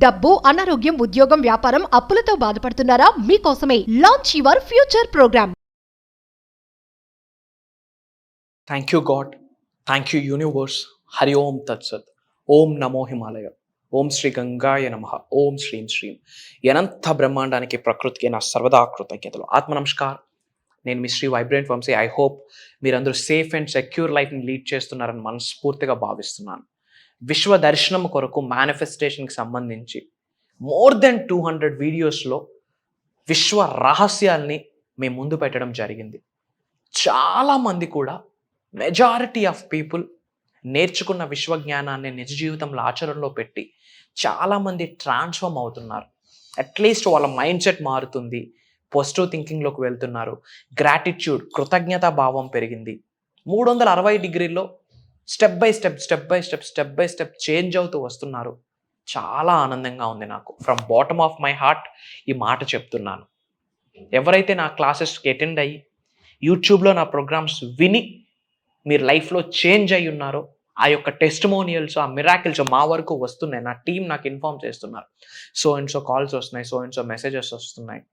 డబ్బు, అనారోగ్యం, ఉద్యోగం, వ్యాపారం, అప్పులతో బాధపడుతున్నారా? మీకోసమే launch your future program. Thank you God, thank you universe. Hari Om తత్సత్. ఓం నమో హిమాలయ. ఓం శ్రీ గంగాయ నమః. ఓం శ్రీం శ్రీం. అనంత బ్రహ్మాండానికి, ప్రకృతికి నా సర్వదా కృతజ్ఞతలు. ఆత్మ నమస్కారం. నేను మీ Shri vibrant Vamshi. I hope మీరందరూ సేఫ్ అండ్ సెక్యూర్ లైఫ్ని లీడ్ చేస్తున్నారని మనస్ఫూర్తిగా భావిస్తున్నాను. విశ్వ దర్శనం కొరకు మేనిఫెస్టేషన్కి సంబంధించి మోర్ దెన్ 200 వీడియోస్లో విశ్వ రహస్యాల్ని మేము ముందు పెట్టడం జరిగింది. చాలామంది కూడా, మెజారిటీ ఆఫ్ పీపుల్ నేర్చుకున్న విశ్వజ్ఞానాన్ని నిజ జీవితంలో ఆచరణలో పెట్టి చాలామంది ట్రాన్స్ఫార్మ్ అవుతున్నారు. అట్లీస్ట్ వాళ్ళ మైండ్ సెట్ మారుతుంది, పాజిటివ్ థింకింగ్లోకి వెళ్తున్నారు, గ్రాటిట్యూడ్, కృతజ్ఞతా భావం పెరిగింది. 360 డిగ్రీల్లో స్టెప్ బై స్టెప్ చేంజ్ అవుతూ వస్తున్నారు. చాలా ఆనందంగా ఉంది నాకు. From bottom of my heart ఈ మాట చెప్తున్నాను. ఎవరైతే నా క్లాసెస్కి అటెండ్ అయ్యి యూట్యూబ్లో నా ప్రోగ్రామ్స్ విని మీరు లైఫ్లో చేంజ్ అయ్యి ఉన్నారో, ఆ యొక్క టెస్టిమోనియల్స్, ఆ మిరాకిల్స్ మా వరకు వస్తున్నాయి. నా టీం నాకు ఇన్ఫార్మ్ చేస్తున్నారు. సో అండ్ సో కాల్స్ వస్తున్నాయి, సో అండ్ సో మెసేజెస్ వస్తున్నాయి.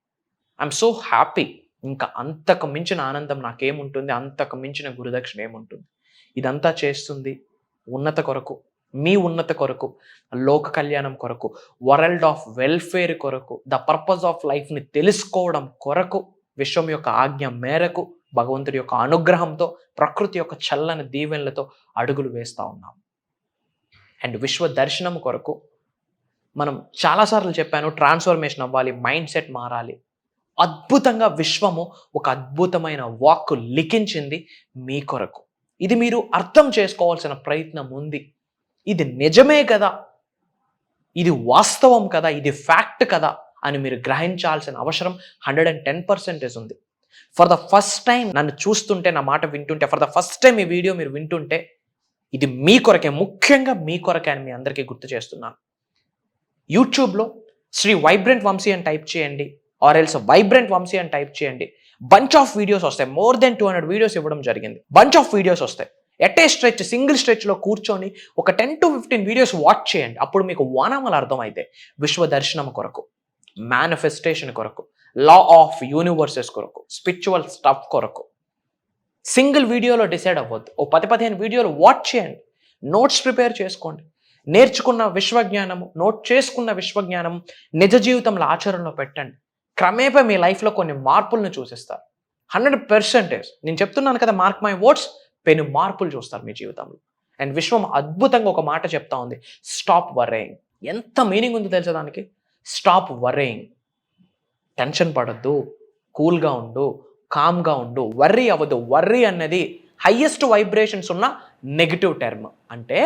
I'm so happy. ఇంకా అంతకు మించిన ఆనందం నాకేముంటుంది, అంతకు మించిన గురుదక్షిణ ఏముంటుంది. ఇదంతా చేస్తుంది ఉన్నత కొరకు, మీ ఉన్నత కొరకు, లోక కళ్యాణం కొరకు, వరల్డ్ ఆఫ్ వెల్ఫేర్ కొరకు, ద పర్పస్ ఆఫ్ లైఫ్ని తెలుసుకోవడం కొరకు, విశ్వం యొక్క ఆజ్ఞ మేరకు, భగవంతుడి యొక్క అనుగ్రహంతో, ప్రకృతి యొక్క చల్లని దీవెనలతో అడుగులు వేస్తూ ఉన్నాం. అండ్ విశ్వ దర్శనం కొరకు మనం చాలాసార్లు చెప్పాను, ట్రాన్స్ఫర్మేషన్ అవ్వాలి, మైండ్ సెట్ మారాలి. అద్భుతంగా విశ్వము ఒక అద్భుతమైన వాక్కు లిఖించింది మీ కొరకు. ఇది మీరు అర్థం చేసుకోవాల్సిన ప్రయత్నం ఉంది. ఇది నిజమే కదా, ఇది వాస్తవం కదా, ఇది ఫ్యాక్ట్ కదా అని మీరు గ్రహించాల్సిన అవసరం 110% ఉంది. ఫర్ ద ఫస్ట్ టైం నన్ను చూస్తుంటే, నా మాట వింటుంటే, ఫర్ ద ఫస్ట్ టైం ఈ వీడియో మీరు వింటుంటే, ఇది మీ కొరకే, ముఖ్యంగా మీ కొరకే అని మీ అందరికీ గుర్తు చేస్తున్నాను. యూట్యూబ్లో శ్రీ వైబ్రెంట్ వంశీ అని టైప్ చేయండి, ఆర్ ఎల్స్ వైబ్రెంట్ వంశీ అని టైప్ చేయండి. బంచ్ ఆఫ్ వీడియోస్ వస్తాయి. మోర్ దెన్ 200 వీడియోస్ ఇవ్వడం జరిగింది. బంచ్ ఆఫ్ వీడియోస్ వస్తాయి. ఎట్ ఏ స్ట్రెచ్, సింగిల్ స్ట్రెచ్లో కూర్చొని ఒక 10 to 15 వీడియోస్ వాచ్ చేయండి. అప్పుడు మీకు వానామలు అర్థమైతే విశ్వ దర్శనం కొరకు, మేనిఫెస్టేషన్ కొరకు, లా ఆఫ్ యూనివర్సెస్ కొరకు, స్పిరిచువల్ స్టఫ్ కొరకు సింగిల్ వీడియోలో డిసైడ్ అవ్వద్దు. ఓ 10-15 వీడియోలు వాచ్ చేయండి. నోట్స్ ప్రిపేర్ చేసుకోండి. నేర్చుకున్న విశ్వజ్ఞానము, నోట్ చేసుకున్న విశ్వజ్ఞానము నిజ జీవితంలో ఆచరణలో పెట్టండి. క్రమేపా మీ లైఫ్లో కొన్ని మార్పులను చూసిస్తారు. 100% నేను చెప్తున్నాను కదా, మార్క్ మై వర్డ్స్, పెను మార్పులు చూస్తారు మీ జీవితంలో. అండ్ విశ్వం అద్భుతంగా ఒక మాట చెప్తా ఉంది, స్టాప్ వర్రేయింగ్. ఎంత మీనింగ్ ఉందో తెలుసా దానికి? స్టాప్ వర్రేయింగ్. టెన్షన్ పడద్దు, కూల్గా ఉండు, కామ్గా ఉండు, వర్రీ అవ్వదు. వర్రీ అన్నది హయ్యెస్ట్ వైబ్రేషన్స్ ఉన్న నెగిటివ్ టర్మ్. అంటే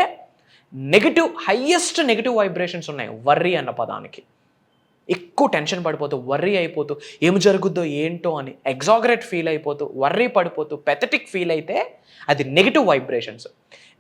హయ్యెస్ట్ నెగిటివ్ వైబ్రేషన్స్ ఉన్నాయి వర్రీ అన్న పదానికి. ఎక్కువ టెన్షన్ పడిపోతూ, వర్రీ అయిపోతూ, ఏమి జరుగుద్దో ఏంటో అని ఎగ్జాగరేట్ ఫీల్ అయిపోతూ, వర్రీ పడిపోతూ, పెథటిక్ ఫీల్ అయితే అది నెగిటివ్ వైబ్రేషన్స్.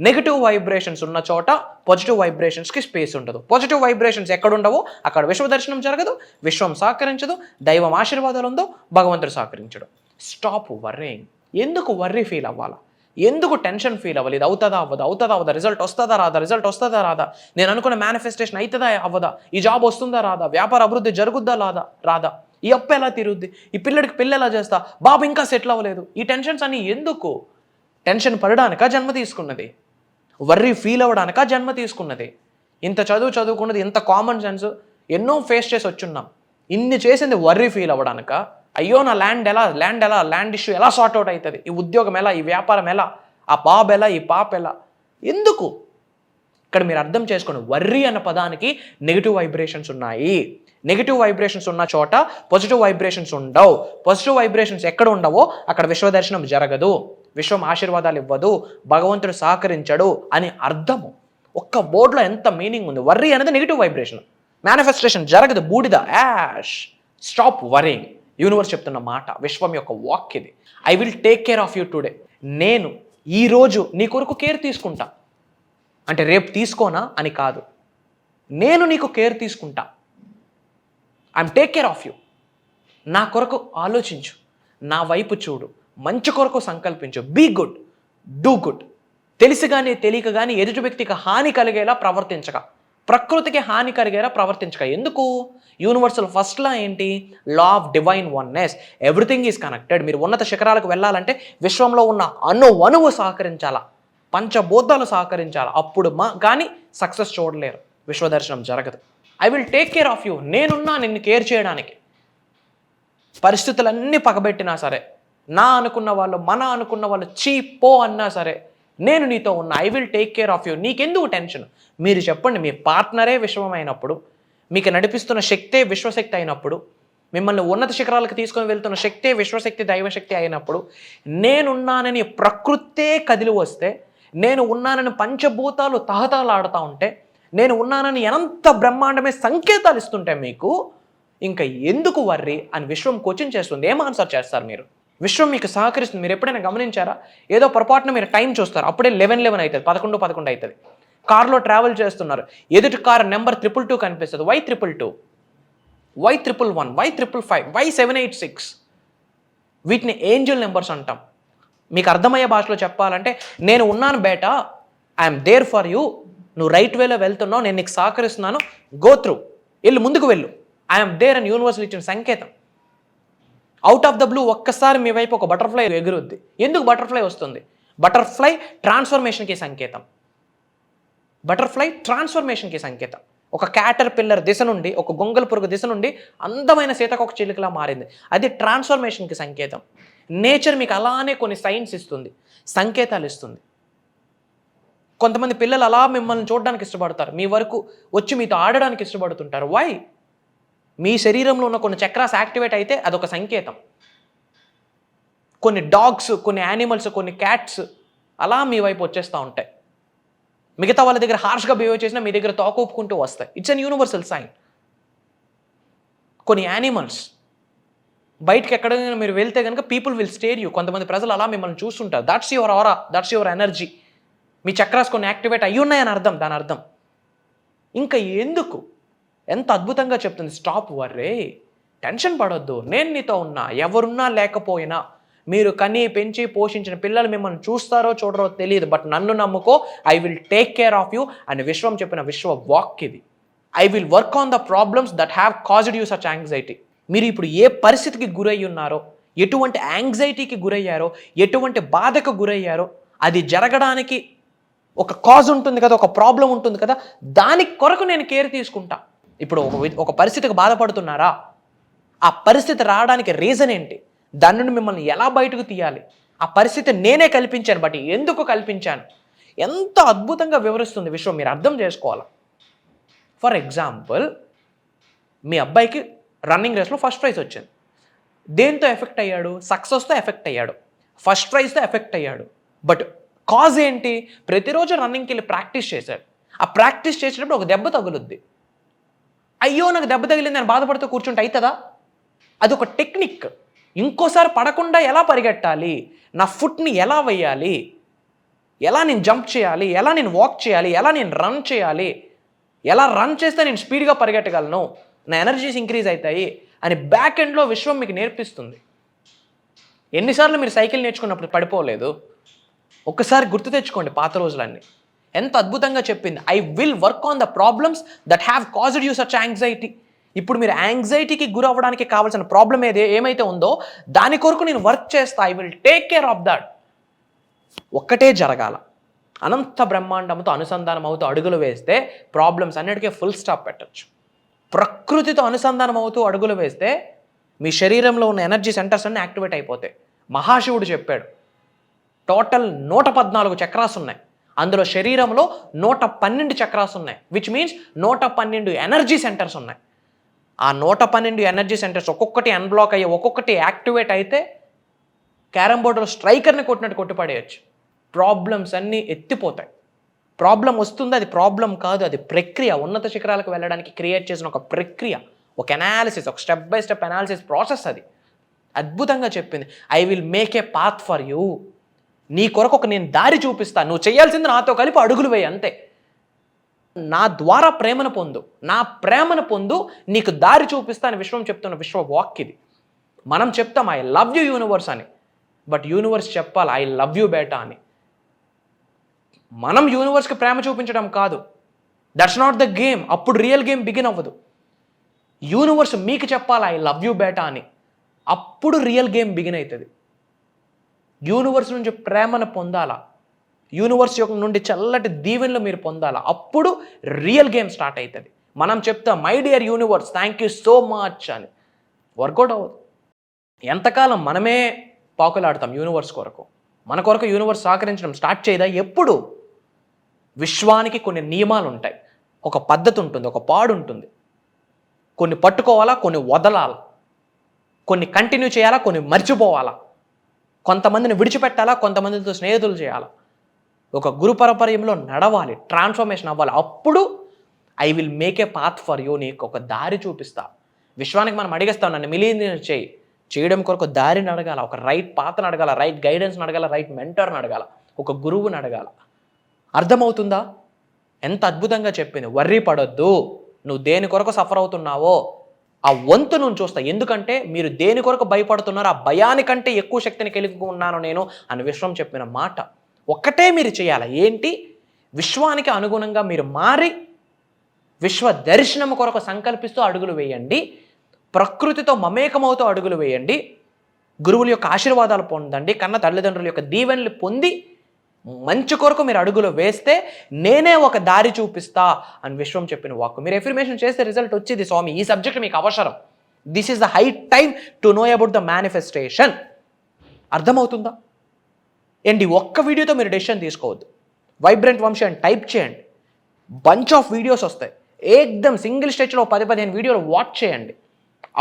నెగిటివ్ వైబ్రేషన్స్ ఉన్న చోట పాజిటివ్ వైబ్రేషన్స్కి స్పేస్ ఉండదు. పాజిటివ్ వైబ్రేషన్స్ ఎక్కడ ఉండవో అక్కడ విశ్వ దర్శనం జరగదు, విశ్వం సహకరించదు, దైవం ఆశీర్వాదాలు ఉందో, భగవంతుడు సహకరించడు. Stop worrying. ఎందుకు వర్రీ ఫీల్ అవ్వాలా? ఎందుకు టెన్షన్ ఫీల్ అవ్వాలి? ఇది అవుతుందా అవ్వదా, రిజల్ట్ వస్తుందా రాదా, నేను అనుకున్న మేనిఫెస్టేషన్ అవుతుందా అవ్వదా, ఈ జాబ్ వస్తుందా రాదా, వ్యాపార అభివృద్ధి జరుగుద్దా రాదా, ఈ అప్పు ఎలా తీరుద్ది, ఈ పిల్లడికి పెళ్ళి ఎలా చేస్తా, బాబు ఇంకా సెటిల్ అవ్వలేదు. ఈ టెన్షన్స్ అన్ని ఎందుకు? టెన్షన్ పడడానికా జన్మ తీసుకున్నది? వర్రీ ఫీల్ అవ్వడానికా జన్మ తీసుకున్నది? ఇంత చదువుకున్నది, ఇంత కామన్ సెన్స్ ఎన్నో ఫేస్ చేసి వచ్చున్నాం. ఇన్ని చేసింది వర్రీ ఫీల్ అవ్వడానికా? అయ్యో నా ల్యాండ్ ఇష్యూ ఎలా సార్ట్ అవుట్ అవుతుంది, ఈ ఉద్యోగం ఎలా, ఈ వ్యాపారం ఎలా, ఆ బాబు ఎలా, ఈ పాప ఎలా, ఎందుకు? ఇక్కడ మీరు అర్థం చేసుకోండి, వర్రీ అన్న పదానికి నెగిటివ్ వైబ్రేషన్స్ ఉన్నాయి. నెగిటివ్ వైబ్రేషన్స్ ఉన్న చోట పాజిటివ్ వైబ్రేషన్స్ ఉండవు. పాజిటివ్ వైబ్రేషన్స్ ఎక్కడ ఉండవో అక్కడ విశ్వదర్శనం జరగదు, విశ్వం ఆశీర్వాదాలు ఇవ్వదు, భగవంతుడు సహకరించడు అని అర్థము. ఒక్క బోర్డులో ఎంత మీనింగ్ ఉంది. వర్రీ అనేది నెగిటివ్ వైబ్రేషన్, మేనిఫెస్టేషన్ జరగదు, బూడిద, యాష్. Stop worrying. యూనివర్స్ చెప్తున్న మాట, విశ్వం యొక్క వాక్ ఇది. I will take care of you today. నేను ఈరోజు నీ కొరకు కేర్ తీసుకుంటా. అంటే రేపు తీసుకోనా అని కాదు, నేను నీకు కేర్ తీసుకుంటా. I'm take care of you. నా కొరకు ఆలోచించు, నా వైపు చూడు, మంచి కొరకు సంకల్పించు. Be good, do good. తెలిసి కానీ తెలియక కానీ ఎదుటి వ్యక్తికి హాని కలిగేలా ప్రవర్తించక, ప్రకృతికి హాని కలిగేలా ప్రవర్తించక. ఎందుకు? యూనివర్సల్ ఫస్ట్ లా ఏంటి? Law of divine oneness. Everything is connected. మీరు ఉన్నత శిఖరాలకు వెళ్ళాలంటే విశ్వంలో ఉన్న అణువు సహకరించాలా, పంచభూతాలు సహకరించాలా, అప్పుడు కానీ సక్సెస్ చూడలేరు, విశ్వదర్శనం జరగదు. I will take care of you. నేనున్నా నిన్ను కేర్ చేయడానికి. పరిస్థితులన్నీ పగబెట్టినా సరే, మన అనుకున్న వాళ్ళు చీపో అన్నా సరే, నేను నీతో ఉన్నా. I will take care of you. నీకెందుకు టెన్షన్? మీరు చెప్పండి, మీ పార్ట్నరే విశ్వం అయినప్పుడు, మీకు నడిపిస్తున్న శక్తే విశ్వశక్తి అయినప్పుడు, మిమ్మల్ని ఉన్నత శిఖరాలకు తీసుకొని వెళ్తున్న శక్తే విశ్వశక్తి దైవశక్తి అయినప్పుడు, నేనున్నానని ప్రకృతే కదిలి వస్తే, నేను ఉన్నానని పంచభూతాలు తహతహలాడుతూ ఉంటే, నేను ఉన్నానని ఎంత బ్రహ్మాండమే సంకేతాలు ఇస్తుంటే మీకు ఇంకా ఎందుకు వర్రీ అని విశ్వం క్వశ్చన్ చేస్తుంది. ఏం ఆన్సర్ చేస్తారు మీరు? విశ్వం మీకు సహకరిస్తుంది. మీరు ఎప్పుడైనా గమనించారా? ఏదో పొరపాటున మీరు టైం చూస్తారు, అప్పుడే 11 అవుతుంది, 11 అవుతుంది. కార్లో ట్రావెల్ చేస్తున్నారు, ఎదుటి కార్ నెంబర్ 222 కనిపిస్తుంది. Y 222, Y 111, Y 555, Y 786? వీటిని ఏంజల్ నెంబర్స్ అంటాం. మీకు అర్థమయ్యే భాషలో చెప్పాలంటే, నేను ఉన్నాను బేటా, ఐఎమ్ దేర్ ఫర్ యూ, నువ్వు రైట్ వేలో వెళ్తున్నావు, నేను నీకు సహకరిస్తున్నాను, గో త్రూ, వెళ్ళు, ముందుకు వెళ్ళు, ఐఎమ్ దేర్ అని యూనివర్సల్ ఇచ్చిన సంకేతం. అవుట్ ఆఫ్ ద బ్లూ ఒక్కసారి మీ వైపు ఒక బటర్ఫ్లై ఎగురుద్ది. ఎందుకు బటర్ఫ్లై వస్తుంది? బటర్ఫ్లై ట్రాన్స్ఫర్మేషన్కి సంకేతం. బటర్ఫ్లై ట్రాన్స్ఫర్మేషన్కి సంకేతం. ఒక క్యాటర్ పిల్లర్ దిశ నుండి, ఒక గొంగల పురుగు దిశ నుండి అందమైన సీతాకోక చిలుకలా మారింది. అది ట్రాన్స్ఫర్మేషన్కి సంకేతం. నేచర్ మీకు అలానే కొన్ని సైన్స్ ఇస్తుంది, సంకేతాలు ఇస్తుంది. కొంతమంది పిల్లలు అలా మిమ్మల్ని చూడడానికి ఇష్టపడతారు, మీ వరకు వచ్చి మీతో ఆడడానికి ఇష్టపడుతుంటారు. వై? మీ శరీరంలో ఉన్న కొన్ని చక్రాస్ యాక్టివేట్ అయితే అదొక సంకేతం. కొన్ని డాగ్స్, కొన్ని యానిమల్స్, కొన్ని క్యాట్స్ అలా మీ వైపు వచ్చేస్తూ ఉంటాయి. మిగతా వాళ్ళ దగ్గర హార్ష్గా బిహేవ్ చేసినా మీ దగ్గర తోకూపుకుంటూ వస్తాయి. It's an universal sign. కొన్ని యానిమల్స్ బయటకి ఎక్కడైనా మీరు వెళ్తే కనుక పీపుల్ విల్ స్టేర్ యూ. కొంతమంది ప్రజలు అలా మిమ్మల్ని చూస్తుంటారు. That's your aura, that's your energy. Me chakras కొన్ని యాక్టివేట్ అయ్యి ఉన్నాయని అర్థం. దాని అర్థం ఇంకా ఎందుకు? ఎంత అద్భుతంగా చెప్తుంది. స్టాప్ వర్రే, టెన్షన్ పడొద్దు, నేను నీతో ఉన్నా. ఎవరున్నా లేకపోయినా, మీరు కని పెంచి పోషించిన పిల్లలు మిమ్మల్ని చూస్తారో చూడరో తెలియదు, బట్ నన్ను నమ్ముకో, I will take care of you అని విశ్వం చెప్పిన విశ్వ వాక్ ఇది. I will work on the problems that have caused you such anxiety. మీరు ఇప్పుడు ఏ పరిస్థితికి గురయ్యి ఉన్నారో, ఎటువంటి యాంగ్జైటీకి గురయ్యారో, ఎటువంటి బాధకు గురయ్యారో, అది జరగడానికి ఒక కాజ్ ఉంటుంది కదా, ఒక ప్రాబ్లం ఉంటుంది కదా, దాని కొరకు నేను కేర్ తీసుకుంటా. ఇప్పుడు ఒక పరిస్థితికి బాధపడుతున్నారా? ఆ పరిస్థితి రావడానికి రీజన్ ఏంటి? దాని నుండి మిమ్మల్ని ఎలా బయటకు తీయాలి? ఆ పరిస్థితి నేనే కల్పించాను, బట్ ఎందుకు కల్పించాను? ఎంత అద్భుతంగా వివరిస్తుంది విశ్వం. మీరు అర్థం చేసుకోవాలి. ఫర్ ఎగ్జాంపుల్, మీ అబ్బాయికి రన్నింగ్ రేస్లో ఫస్ట్ ప్రైజ్ వచ్చింది. దేంతో ఎఫెక్ట్ అయ్యాడు? సక్సెస్తో ఎఫెక్ట్ అయ్యాడు, ఫస్ట్ ప్రైజ్తో ఎఫెక్ట్ అయ్యాడు. బట్ కాజ్ ఏంటి? ప్రతిరోజు రన్నింగ్కి వెళ్ళి ప్రాక్టీస్ చేశాడు. ఆ ప్రాక్టీస్ చేసేటప్పుడు ఒక దెబ్బ తగులుద్ది. అయ్యో నాకు దెబ్బ తగిలింది అని బాధపడుతూ కూర్చుంటే అవుతుందా? అది ఒక టెక్నిక్. ఇంకోసారి పడకుండా ఎలా పరిగెట్టాలి, నా ఫుట్ని ఎలా వేయాలి, ఎలా నేను జంప్ చేయాలి, ఎలా నేను వాక్ చేయాలి, ఎలా నేను రన్ చేయాలి, ఎలా రన్ చేస్తే నేను స్పీడ్గా పరిగెట్టగలను, నా ఎనర్జీస్ ఇంక్రీజ్ అవుతాయి అని బ్యాక్ ఎండ్లో విశ్వం మీకు నేర్పిస్తుంది. ఎన్నిసార్లు మీరు సైకిల్ నేర్చుకున్నప్పుడు పడిపోలేదు? ఒక్కసారి గుర్తు తెచ్చుకోండి పాత రోజులన్నీ. ఎంత అద్భుతంగా చెప్పింది. I will work on the problems that have caused you such anxiety. ఇప్పుడు మీరు యాంగ్జైటీకి గురవ్వడానికి కావాల్సిన ప్రాబ్లం ఏమైతే ఉందో దాని కొరకు నేను వర్క్ చేస్తా. I will take care of that. ఒక్కటే జరగాల. అనంత బ్రహ్మాండంతో అనుసంధానం అవుతూ అడుగులు వేస్తే ప్రాబ్లమ్స్ అన్నిటికీ ఫుల్ స్టాప్ పెట్టచ్చు. ప్రకృతితో అనుసంధానం అవుతూ అడుగులు వేస్తే మీ శరీరంలో ఉన్న ఎనర్జీ సెంటర్స్ అన్నీ యాక్టివేట్ అయిపోతాయి. మహాశివుడు చెప్పాడు, టోటల్ 114 చక్రాస్ ఉన్నాయి. అందులో శరీరంలో 112 చక్రాస్ ఉన్నాయి, విచ్ మీన్స్ 112 ఎనర్జీ సెంటర్స్ ఉన్నాయి. ఆ 112 ఎనర్జీ సెంటర్స్ ఒక్కొక్కటి అన్బ్లాక్ అయ్యి ఒక్కొక్కటి యాక్టివేట్ అయితే క్యారమ్ బోర్డులో స్ట్రైకర్ని కొట్టినట్టు కొట్టిపడేయచ్చు. ప్రాబ్లమ్స్ అన్నీ ఎత్తిపోతాయి. ప్రాబ్లం వస్తుంది, అది ప్రాబ్లం కాదు, అది ప్రక్రియ. ఉన్నత శిఖరాలకు వెళ్ళడానికి క్రియేట్ చేసిన ఒక ప్రక్రియ, ఒక అనాలిసిస్, ఒక step by step analysis process. అది అద్భుతంగా చెప్పింది. I will make a path for you. నీ కొరకు ఒక నేను దారి చూపిస్తాను, నువ్వు చేయాల్సింది నాతో కలిపి అడుగులు వేయి అంతే. నా ద్వారా ప్రేమను పొందు, నా ప్రేమను పొందు, నీకు దారి చూపిస్తా అని విశ్వం చెప్తున్న విశ్వ వాక్ ఇది. మనం చెప్తాం ఐ లవ్ యూ యూనివర్స్ అని, బట్ యూనివర్స్ చెప్పాలి ఐ లవ్ యూ బేటా అని. మనం యూనివర్స్కి ప్రేమ చూపించడం కాదు, దట్స్ నాట్ ద గేమ్. అప్పుడు రియల్ గేమ్ బిగిన్ అవ్వదు. యూనివర్స్ మీకు చెప్పాలా ఐ లవ్ యూ బేటా అని, అప్పుడు రియల్ గేమ్ బిగిన్ అవుతుంది. యూనివర్స్ నుంచి ప్రేమను పొందాలా, యూనివర్స్ యొక్క నుండి చల్లటి దీవెనలు మీరు పొందాలా, అప్పుడు రియల్ గేమ్ స్టార్ట్ అవుతుంది. మనం చెప్తాం my dear universe thank you so much అని, వర్కౌట్ అవ్వదు. ఎంతకాలం మనమే పాకులాడతాం యూనివర్స్ కొరకు, మన కొరకు యూనివర్స్ సహకరించడం స్టార్ట్ చేయదా? ఎప్పుడు? విశ్వానికి కొన్ని నియమాలు ఉంటాయి, ఒక పద్ధతి ఉంటుంది, ఒక పాడు ఉంటుంది. కొన్ని పట్టుకోవాలా, కొన్ని వదలాలా, కొన్ని కంటిన్యూ చేయాలా, కొన్ని మర్చిపోవాలా, కొంతమందిని విడిచిపెట్టాలా, కొంతమందితో స్నేహితులు చేయాలా, ఒక గురు పరంపర్యంలో నడవాలి, ట్రాన్స్ఫర్మేషన్ అవ్వాలి. అప్పుడు I will make a path for you, నీకు ఒక దారి చూపిస్తా. విశ్వానికి మనం అడిగేస్తాం నన్ను మిలియనీర్ చేయడం కొరకు దారిని అడగాల, ఒక రైట్ పాత్రను అడగాల, రైట్ గైడెన్స్ని అడగాల, రైట్ మెంటర్ని అడగాల, ఒక గురువుని అడగాల. అర్థమవుతుందా? ఎంత అద్భుతంగా చెప్పింది. వర్రీ పడొద్దు, నువ్వు దేని కొరకు సఫర్ అవుతున్నావో ఆ వంతు నువ్వు చూస్తా. ఎందుకంటే మీరు దేని కొరకు భయపడుతున్నారో ఆ భయానికంటే ఎక్కువ శక్తిని కలిగి ఉన్నాను నేను అని విశ్వం చెప్పిన మాట. ఒక్కటే మీరు చేయాలి, ఏంటి? విశ్వానికి అనుగుణంగా మీరు మారి విశ్వ దర్శనం కొరకు సంకల్పిస్తూ అడుగులు వేయండి, ప్రకృతితో మమేకమవుతూ అడుగులు వేయండి, గురువుల యొక్క ఆశీర్వాదాలు పొందండి, కన్న తల్లిదండ్రుల యొక్క దీవెనలు పొంది మంచి కొరకు మీరు అడుగులు వేస్తే నేనే ఒక దారి చూపిస్తా అని విశ్వం చెప్పిన వాక్కు. మీరు ఎఫర్మేషన్ చేస్తే రిజల్ట్ వచ్చేది. స్వామి ఈ సబ్జెక్ట్ మీకు అవసరం, this is the high time to know about the manifestation. అర్థమవుతుందా? ఏంటి ఒక్క వీడియోతో మీరు డెసిషన్ తీసుకోవద్దు. వైబ్రెంట్ వంశీ అని టైప్ చేయండి, బంచ్ ఆఫ్ వీడియోస్ వస్తాయి. ఏకదం సింగిల్ స్టెచ్లో 10-15 వీడియోలు వాచ్ చేయండి,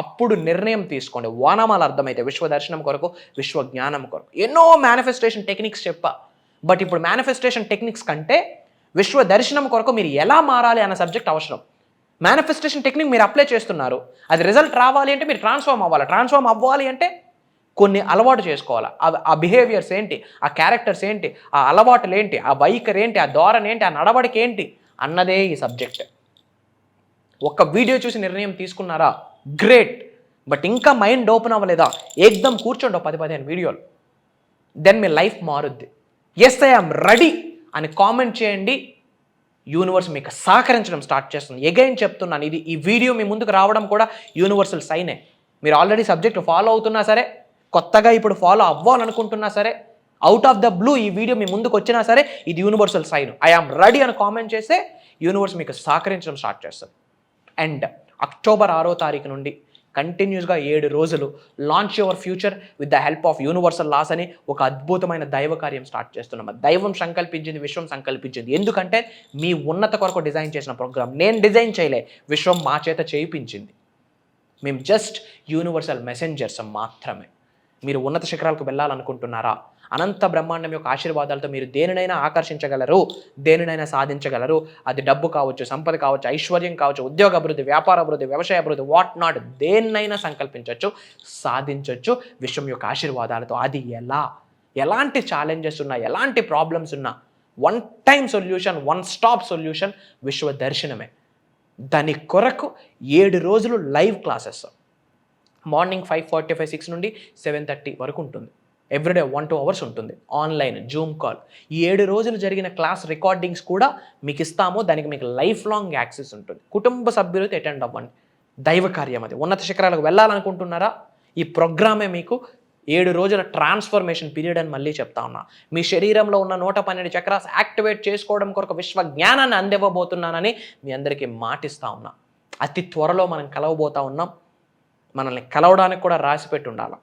అప్పుడు నిర్ణయం తీసుకోండి. వానామాలు అర్థమైతే విశ్వ దర్శనం కొరకు, విశ్వ జ్ఞానం కొరకు. ఎన్నో మేనిఫెస్టేషన్ టెక్నిక్స్ చెప్పా, బట్ ఇప్పుడు మేనిఫెస్టేషన్ టెక్నిక్స్ కంటే విశ్వ దర్శనం కొరకు మీరు ఎలా మారాలి అన్న సబ్జెక్ట్ అవసరం. మేనిఫెస్టేషన్ టెక్నిక్ మీరు అప్లై చేస్తున్నారు, అది రిజల్ట్ రావాలి అంటే మీరు ట్రాన్స్ఫార్మ్ అవ్వాలి. ట్రాన్స్ఫార్మ్ అవ్వాలి అంటే కొన్ని అలవాటు చేసుకోవాలి. ఆ బిహేవియర్స్ ఏంటి, ఆ క్యారెక్టర్స్ ఏంటి, ఆ అలవాటులు ఏంటి, ఆ వైఖరి ఏంటి, ఆ ధోరణి ఏంటి, ఆ నడవడిక ఏంటి అన్నదే ఈ సబ్జెక్ట్. ఒక్క వీడియో చూసి నిర్ణయం తీసుకున్నారా, గ్రేట్. బట్ ఇంకా మైండ్ ఓపెన్ అవ్వలేదా, ఏకదం కూర్చోండి 10-15 వీడియోలు, దెన్ మీ లైఫ్ మారుద్ది. ఎస్ ఐ ఆమ్ రెడీ అని కామెంట్ చేయండి, యూనివర్స్ మీకు సహకరించడం స్టార్ట్ చేస్తుంది. ఎగైన్ చెప్తున్నాను, ఈ వీడియో మీ ముందుకు రావడం కూడా యూనివర్సల్ సైనే. మీరు ఆల్రెడీ సబ్జెక్ట్ ఫాలో అవుతున్నా సరే, కొత్తగా ఇప్పుడు ఫాలో అవ్వాలనుకుంటున్నా సరే, అవుట్ ఆఫ్ ద బ్లూ ఈ వీడియో మీ ముందుకు వచ్చినా సరే, ఇది universal sign. I am ready అని కామెంట్ చేస్తే యూనివర్స్ మీకు సహకరించడం స్టార్ట్ చేస్తుంది. అండ్ అక్టోబర్ 6వ తారీఖు నుండి కంటిన్యూస్గా 7 రోజులు launch your future with the help of universal laws అని ఒక అద్భుతమైన దైవ కార్యం స్టార్ట్ చేస్తున్నాం. దైవం సంకల్పించింది, విశ్వం సంకల్పించింది. ఎందుకంటే మీ ఉన్నత కొరకు డిజైన్ చేసిన ప్రోగ్రామ్ నేను డిజైన్ చేయలే, విశ్వం మా చేత చేయించింది. మేము జస్ట్ యూనివర్సల్ మెసెంజర్స్ మాత్రమే. మీరు ఉన్నత శిఖరాలకు వెళ్ళాలనుకుంటున్నారా? అనంత బ్రహ్మాండం యొక్క ఆశీర్వాదాలతో మీరు దేనినైనా ఆకర్షించగలరు, దేనినైనా సాధించగలరు. అది డబ్బు కావచ్చు, సంపద కావచ్చు, ఐశ్వర్యం కావచ్చు, ఉద్యోగ అభివృద్ధి, వ్యాపార అభివృద్ధి, వ్యవసాయ అభివృద్ధి, వాట్ నాట్, దేన్నైనా సంకల్పించవచ్చు, సాధించవచ్చు విశ్వం యొక్క ఆశీర్వాదాలతో. అది ఎలాంటి ఛాలెంజెస్ ఉన్నా, ఎలాంటి ప్రాబ్లమ్స్ ఉన్నా, one time solution, one stop solution విశ్వ దర్శనమే. దాని కొరకు 7 రోజులు లైవ్ క్లాసెస్, మార్నింగ్ 5:45-6 నుండి 7:30 వరకు ఉంటుంది. ఎవ్రీడే 1-2 అవర్స్ ఉంటుంది, ఆన్లైన్ జూమ్ కాల్. ఈ 7 రోజులు జరిగిన క్లాస్ రికార్డింగ్స్ కూడా మీకు ఇస్తాము. దానికి మీకు లైఫ్ లాంగ్ యాక్సెస్ ఉంటుంది. కుటుంబ సభ్యులతో అటెండ్ అవ్వండి. దైవ కార్యం అది. ఉన్నత శిఖరాలకు వెళ్ళాలనుకుంటున్నారా? ఈ ప్రోగ్రామే మీకు 7 రోజుల ట్రాన్స్ఫర్మేషన్ పీరియడ్ అని మళ్ళీ చెప్తా ఉన్నా. మీ శరీరంలో ఉన్న 112 చక్రాస్ యాక్టివేట్ చేసుకోవడం కొరకు విశ్వ జ్ఞానాన్ని అందివ్వబోతున్నానని మీ అందరికీ మాటిస్తా ఉన్నా. అతి త్వరలో మనం కలవబోతా ఉన్నాం. మనల్ని కలవడానికి కూడా రాసిపెట్టి ఉండాలి.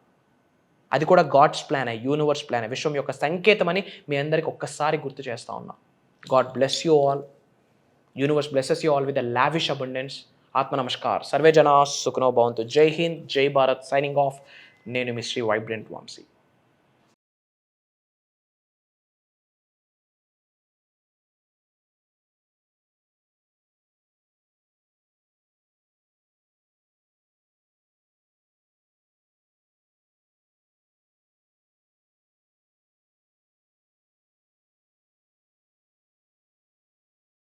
అది కూడా గాడ్స్ ప్లాన్, యూనివర్స్ ప్లాన్, విశ్వం యొక్క సంకేతం అని మీ అందరికి ఒక్కసారి గుర్తు చేస్తా ఉన్నా. God bless you all. Universe blesses you all with a lavish abundance. ఆత్మ నమస్కార్. సర్వే జనా సుఖనో భవంతు. జై హింద్, జై భారత్. Signing off. నేను మీ శ్రీ వైబ్రెంట్ వంశీ.